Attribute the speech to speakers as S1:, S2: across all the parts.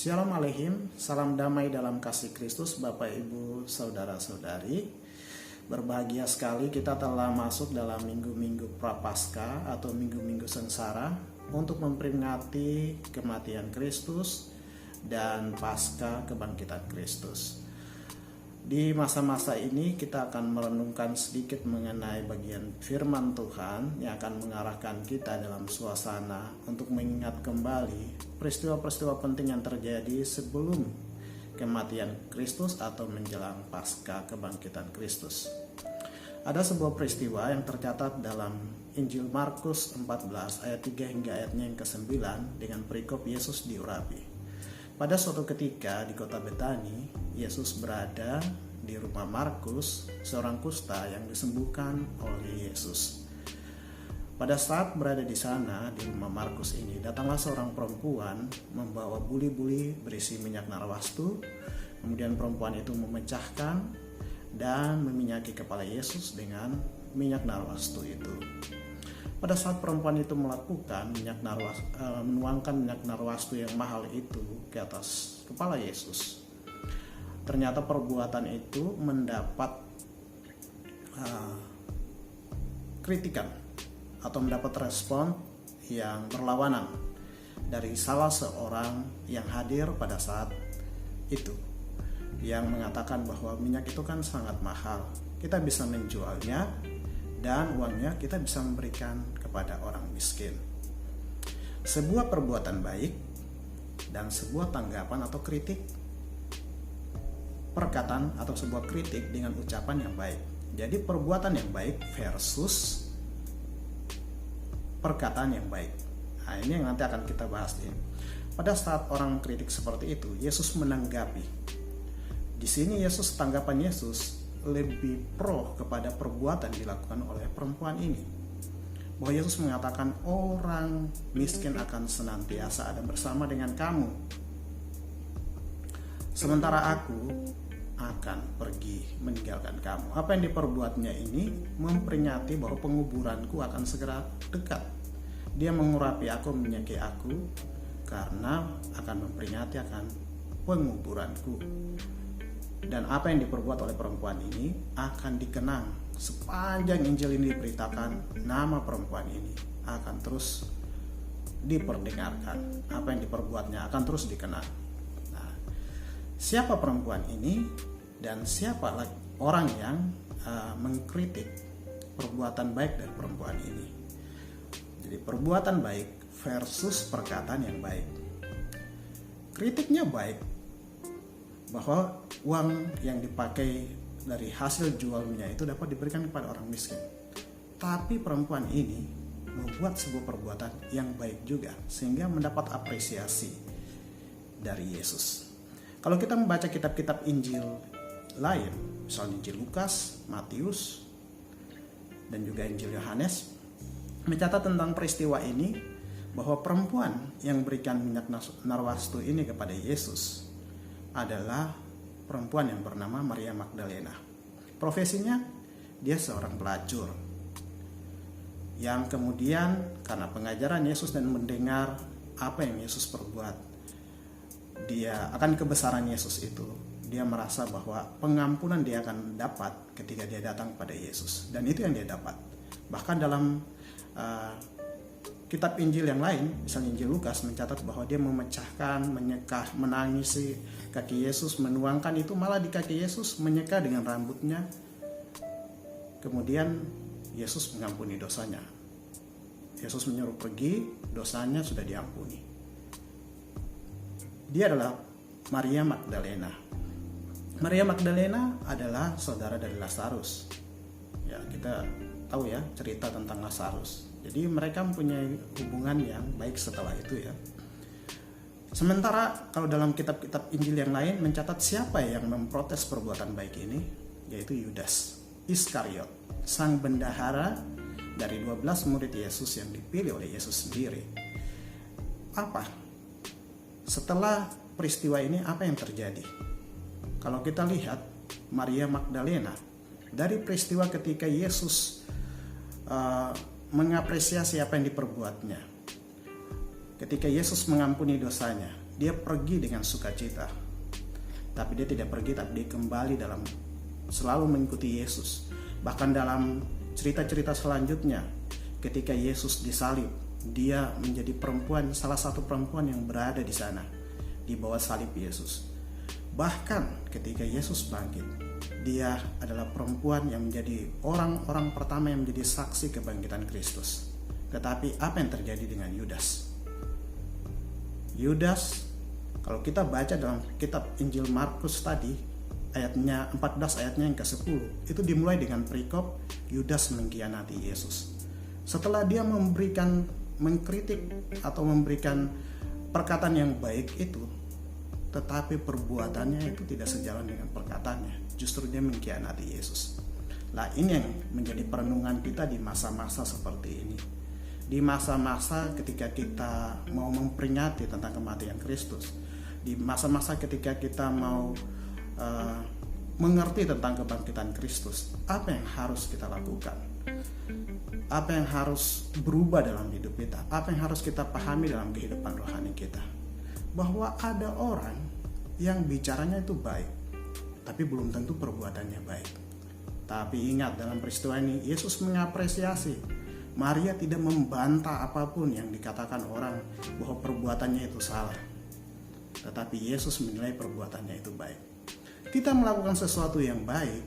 S1: Shalom Aleihim, salam damai dalam kasih Kristus Bapak Ibu Saudara-saudari. Berbahagia sekali kita telah masuk dalam minggu-minggu Prapaskah atau minggu-minggu sengsara untuk memperingati kematian Kristus dan Paskah kebangkitan Kristus. Di masa-masa ini kita akan merenungkan sedikit mengenai bagian firman Tuhan yang akan mengarahkan kita dalam suasana untuk mengingat kembali peristiwa-peristiwa penting yang terjadi sebelum kematian Kristus atau menjelang Paskah kebangkitan Kristus. Ada sebuah peristiwa yang tercatat dalam Injil Markus 14 ayat 3 hingga ayatnya yang ke-9 dengan perikop Yesus diurapi. Pada suatu ketika di kota Betani, Yesus berada di rumah Markus, seorang kusta yang disembuhkan oleh Yesus. Pada saat berada di sana, di rumah Markus ini, datanglah seorang perempuan membawa buli-buli berisi minyak narwastu. Kemudian perempuan itu memecahkan dan meminyaki kepala Yesus dengan minyak narwastu itu. Pada saat perempuan itu melakukan menuangkan minyak narwastu yang mahal itu ke atas kepala Yesus, ternyata perbuatan itu mendapat kritikan atau mendapat respon yang berlawanan dari salah seorang yang hadir pada saat itu, yang mengatakan bahwa minyak itu kan sangat mahal, kita bisa menjualnya dan uangnya kita bisa memberikan kepada orang miskin. Sebuah perbuatan baik dan sebuah tanggapan atau kritik, perkataan atau sebuah kritik dengan ucapan yang baik. Jadi perbuatan yang baik versus perkataan yang baik. Nah, ini yang nanti akan kita bahas ini. Pada saat orang kritik seperti itu, Yesus menanggapi. Di sini tanggapan Yesus lebih pro kepada perbuatan dilakukan oleh perempuan ini. Bahwa Yesus mengatakan orang miskin akan senantiasa ada bersama dengan kamu, sementara aku akan pergi meninggalkan kamu. Apa yang diperbuatnya ini memperingati bahwa penguburanku akan segera dekat. Dia mengurapi aku, menyangki aku, karena akan memperingati akan penguburanku. Dan apa yang diperbuat oleh perempuan ini akan dikenang. Sepanjang Injil ini diberitakan, nama perempuan ini akan terus diperdengarkan. Apa yang diperbuatnya akan terus dikenang. Nah, siapa perempuan ini dan siapa orang yang mengkritik perbuatan baik dari perempuan ini? Jadi perbuatan baik versus perkataan yang baik. Kritiknya baik, bahwa uang yang dipakai dari hasil jualnya itu dapat diberikan kepada orang miskin. Tapi perempuan ini membuat sebuah perbuatan yang baik juga, sehingga mendapat apresiasi dari Yesus. Kalau kita membaca kitab-kitab Injil lain, misalnya Injil Lukas, Matius, dan juga Injil Yohanes, mencatat tentang peristiwa ini, bahwa perempuan yang berikan minyak narwastu ini kepada Yesus adalah perempuan yang bernama Maria Magdalena. Profesinya dia seorang pelacur yang kemudian karena pengajaran Yesus dan mendengar apa yang Yesus perbuat, dia akan kebesaran Yesus itu, dia merasa bahwa pengampunan dia akan dapat ketika dia datang pada Yesus, dan itu yang dia dapat. Bahkan dalam kitab Injil yang lain, misalnya Injil Lukas, mencatat bahwa dia memecahkan, menyekah, menangisi kaki Yesus, menuangkan itu malah di kaki Yesus, menyeka dengan rambutnya. Kemudian Yesus mengampuni dosanya. Yesus menyuruh pergi, dosanya sudah diampuni. Dia adalah Maria Magdalena. Maria Magdalena adalah saudara dari Lazarus. Ya, kita tahu ya cerita tentang Lazarus. Jadi mereka mempunyai hubungan yang baik setelah itu ya. Sementara kalau dalam kitab-kitab Injil yang lain mencatat siapa yang memprotes perbuatan baik ini, yaitu Yudas Iskariot, sang bendahara dari 12 murid Yesus yang dipilih oleh Yesus sendiri. Apa? Setelah peristiwa ini apa yang terjadi? Kalau kita lihat Maria Magdalena, dari peristiwa ketika Yesus mengapresiasi apa yang diperbuatnya, ketika Yesus mengampuni dosanya, dia pergi dengan sukacita. Tapi dia tidak pergi, tapi dia kembali dalam selalu mengikuti Yesus. Bahkan dalam cerita-cerita selanjutnya, ketika Yesus disalib, dia menjadi perempuan, salah satu perempuan yang berada di sana di bawah salib Yesus. Bahkan ketika Yesus bangkit, dia adalah perempuan yang menjadi orang-orang pertama yang menjadi saksi kebangkitan Kristus. Tetapi apa yang terjadi dengan Yudas? Yudas, kalau kita baca dalam kitab Injil Markus tadi, ayatnya 14 ayatnya yang ke-10, itu dimulai dengan perikop Yudas mengkhianati Yesus. Setelah dia mengkritik atau memberikan perkataan yang baik itu, tetapi perbuatannya itu tidak sejalan dengan perkataannya. Justru dia mengkhianati Yesus. Nah, ini yang menjadi perenungan kita di masa-masa seperti ini. Di masa-masa ketika kita mau memperingati tentang kematian Kristus, di masa-masa ketika kita mau mengerti tentang kebangkitan Kristus, apa yang harus kita lakukan? Apa yang harus berubah dalam hidup kita? Apa yang harus kita pahami dalam kehidupan rohani kita? Bahwa ada orang yang bicaranya itu baik, tapi belum tentu perbuatannya baik. Tapi ingat, dalam peristiwa ini Yesus mengapresiasi. Maria tidak membantah apapun yang dikatakan orang bahwa perbuatannya itu salah. Tetapi Yesus menilai perbuatannya itu baik. Kita melakukan sesuatu yang baik,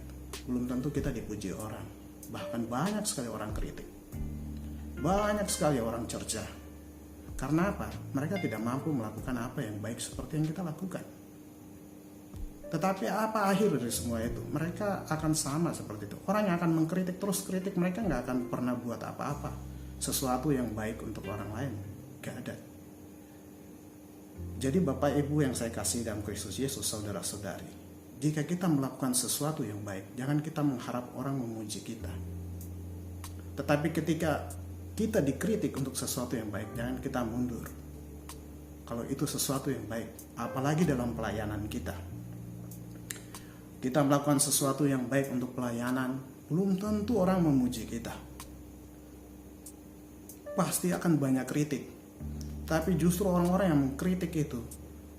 S1: belum tentu kita dipuji orang. Bahkan banyak sekali orang kritik. Banyak sekali orang cerca. Karena apa? Mereka tidak mampu melakukan apa yang baik seperti yang kita lakukan. Tetapi apa akhir dari semua itu? Mereka akan sama seperti itu. Orang yang akan mengkritik terus kritik, mereka nggak akan pernah buat apa-apa sesuatu yang baik untuk orang lain. Gak ada. Jadi Bapak Ibu yang saya kasih dalam Kristus Yesus, saudara-saudari, jika kita melakukan sesuatu yang baik, jangan kita mengharap orang memuji kita. Tetapi ketika kita dikritik untuk sesuatu yang baik, jangan kita mundur. Kalau itu sesuatu yang baik, apalagi dalam pelayanan kita. Kita melakukan sesuatu yang baik untuk pelayanan, belum tentu orang memuji kita. Pasti akan banyak kritik. Tapi justru orang-orang yang mengkritik itu,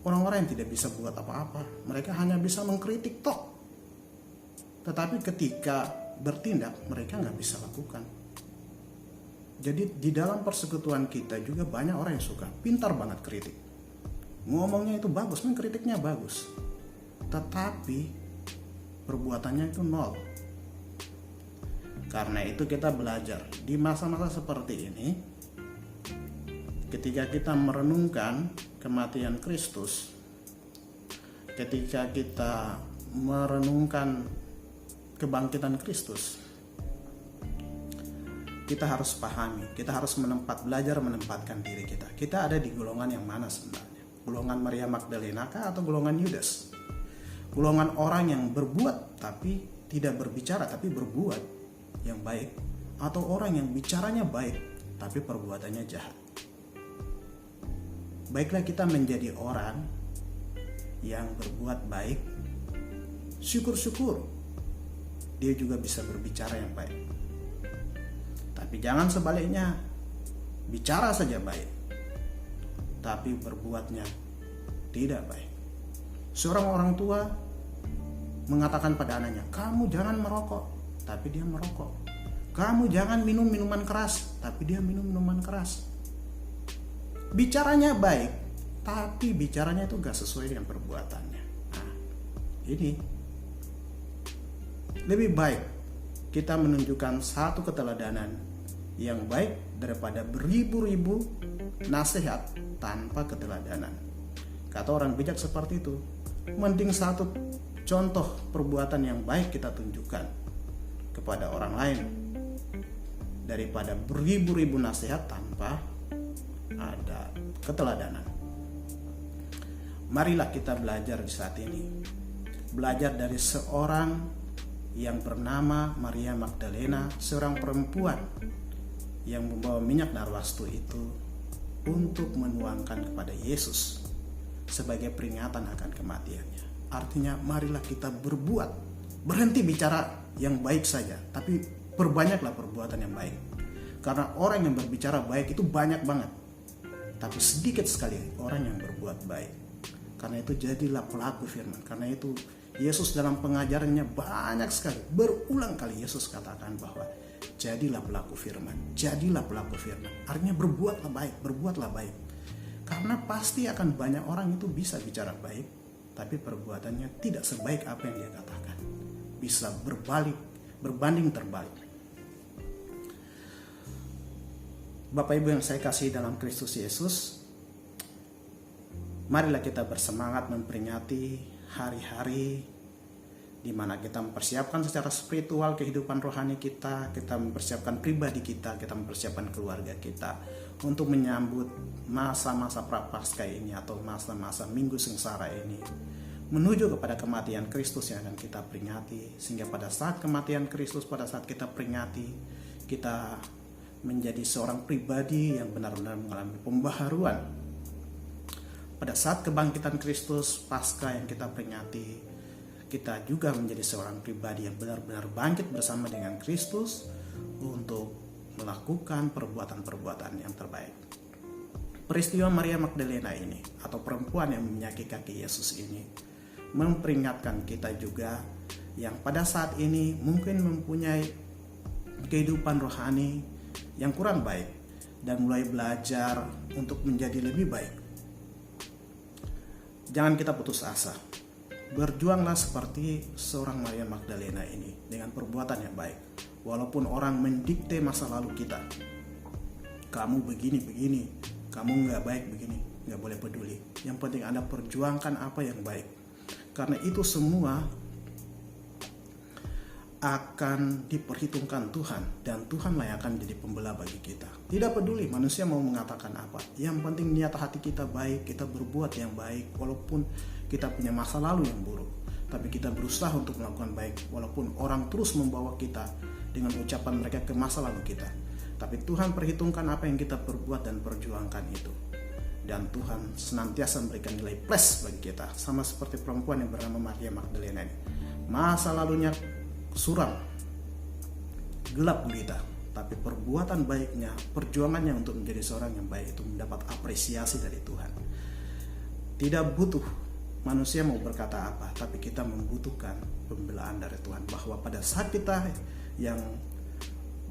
S1: orang-orang yang tidak bisa buat apa-apa. Mereka hanya bisa mengkritik tok. Tetapi ketika bertindak, mereka nggak bisa lakukan. Jadi di dalam persekutuan kita juga banyak orang yang suka, pintar banget kritik. Ngomongnya itu bagus, mengkritiknya bagus. Tetapi perbuatannya itu nol. Karena itu kita belajar di masa-masa seperti ini, ketika kita merenungkan kematian Kristus, ketika kita merenungkan kebangkitan Kristus, kita harus pahami, kita harus belajar menempatkan diri kita. Kita ada di golongan yang mana sebenarnya? Golongan Maria Magdalena kah atau golongan Yudas? Golongan orang yang berbuat tapi tidak berbicara tapi berbuat yang baik, atau orang yang bicaranya baik tapi perbuatannya jahat? Baiklah kita menjadi orang yang berbuat baik, syukur-syukur dia juga bisa berbicara yang baik. Tapi jangan sebaliknya, bicara saja baik tapi berbuatnya tidak baik. Seorang orang tua mengatakan pada anaknya, kamu jangan merokok, tapi dia merokok. Kamu jangan minum minuman keras, tapi dia minum minuman keras. Bicaranya baik, tapi bicaranya itu gak sesuai dengan perbuatannya. Nah, ini lebih baik kita menunjukkan satu keteladanan yang baik daripada beribu-ribu nasihat tanpa keteladanan. Kata orang bijak seperti itu, mending satu contoh perbuatan yang baik kita tunjukkan kepada orang lain daripada beribu-ribu nasihat tanpa ada keteladanan. Marilah kita belajar di saat ini. Belajar dari seorang yang bernama Maria Magdalena, seorang perempuan yang membawa minyak narwastu itu untuk menuangkan kepada Yesus sebagai peringatan akan kematiannya. Artinya marilah kita berbuat, berhenti bicara yang baik saja, tapi perbanyaklah perbuatan yang baik. Karena orang yang berbicara baik itu banyak banget, tapi sedikit sekali orang yang berbuat baik. Karena itu jadilah pelaku firman. Karena itu Yesus dalam pengajarannya banyak sekali, berulang kali Yesus katakan bahwa jadilah pelaku firman, jadilah pelaku firman. Artinya berbuatlah baik, berbuatlah baik. Karena pasti akan banyak orang itu bisa bicara baik, tapi perbuatannya tidak sebaik apa yang dia katakan. Bisa berbanding terbalik. Bapak Ibu yang saya kasih dalam Kristus Yesus, marilah kita bersemangat memperingati hari-hari di mana kita mempersiapkan secara spiritual kehidupan rohani kita mempersiapkan pribadi kita mempersiapkan keluarga kita untuk menyambut masa-masa prapaskah ini atau masa-masa minggu sengsara ini, menuju kepada kematian Kristus yang akan kita peringati. Sehingga pada saat kematian Kristus, pada saat kita peringati, kita menjadi seorang pribadi yang benar-benar mengalami pembaharuan. Pada saat kebangkitan Kristus, Paskah yang kita peringati, kita juga menjadi seorang pribadi yang benar-benar bangkit bersama dengan Kristus untuk melakukan perbuatan-perbuatan yang terbaik. Peristiwa Maria Magdalena ini, atau perempuan yang menyaki kaki Yesus ini, memperingatkan kita juga yang pada saat ini mungkin mempunyai kehidupan rohani yang kurang baik dan mulai belajar untuk menjadi lebih baik. Jangan kita putus asa. Berjuanglah seperti seorang Maria Magdalena ini dengan perbuatan yang baik. Walaupun orang mendikte masa lalu kita, kamu begini, kamu nggak baik begini, nggak boleh peduli. Yang penting Anda perjuangkan apa yang baik. Karena itu semua akan diperhitungkan Tuhan, dan Tuhanlah yang akan menjadi pembela bagi kita. Tidak peduli manusia mau mengatakan apa, yang penting niat hati kita baik, kita berbuat yang baik walaupun kita punya masa lalu yang buruk, tapi kita berusaha untuk melakukan baik walaupun orang terus membawa kita dengan ucapan mereka ke masa lalu kita. Tapi Tuhan perhitungkan apa yang kita perbuat dan perjuangkan itu, dan Tuhan senantiasa memberikan nilai plus bagi kita. Sama seperti perempuan yang bernama Maria Magdalena ini, masa lalunya suram, gelap gulita, tapi perbuatan baiknya, perjuangannya untuk menjadi seorang yang baik itu mendapat apresiasi dari Tuhan. Tidak butuh manusia mau berkata apa, tapi kita membutuhkan pembelaan dari Tuhan, bahwa pada saat kita yang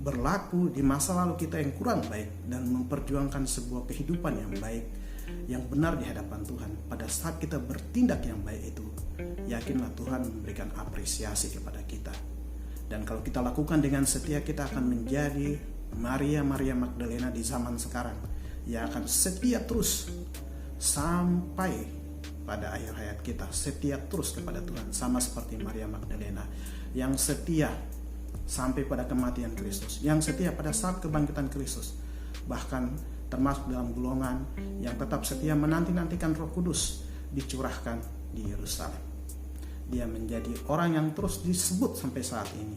S1: berlaku di masa lalu kita yang kurang baik dan memperjuangkan sebuah kehidupan yang baik, yang benar di hadapan Tuhan, pada saat kita bertindak yang baik itu, yakinlah Tuhan memberikan apresiasi kepada kita. Dan kalau kita lakukan dengan setia, kita akan menjadi Maria Magdalena di zaman sekarang, yang akan setia terus sampai pada akhir hayat kita, setia terus kepada Tuhan, sama seperti Maria Magdalena yang setia sampai pada kematian Kristus, yang setia pada saat kebangkitan Kristus, bahkan termasuk dalam golongan yang tetap setia menanti-nantikan Roh Kudus dicurahkan di Yerusalem. Dia menjadi orang yang terus disebut sampai saat ini,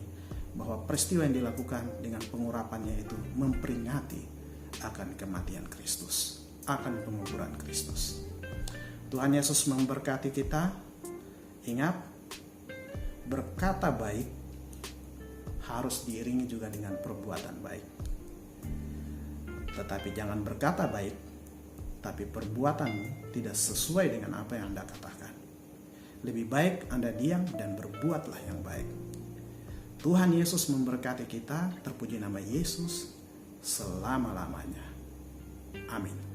S1: bahwa peristiwa yang dilakukan dengan pengurapannya itu memperingati akan kematian Kristus, akan penguburan Kristus. Tuhan Yesus memberkati kita. Ingat, berkata baik harus diiringi juga dengan perbuatan baik. Tetapi jangan berkata baik, tapi perbuatanmu tidak sesuai dengan apa yang Anda katakan. Lebih baik Anda diam dan berbuatlah yang baik. Tuhan Yesus memberkati kita. Terpuji nama Yesus selama-lamanya. Amin.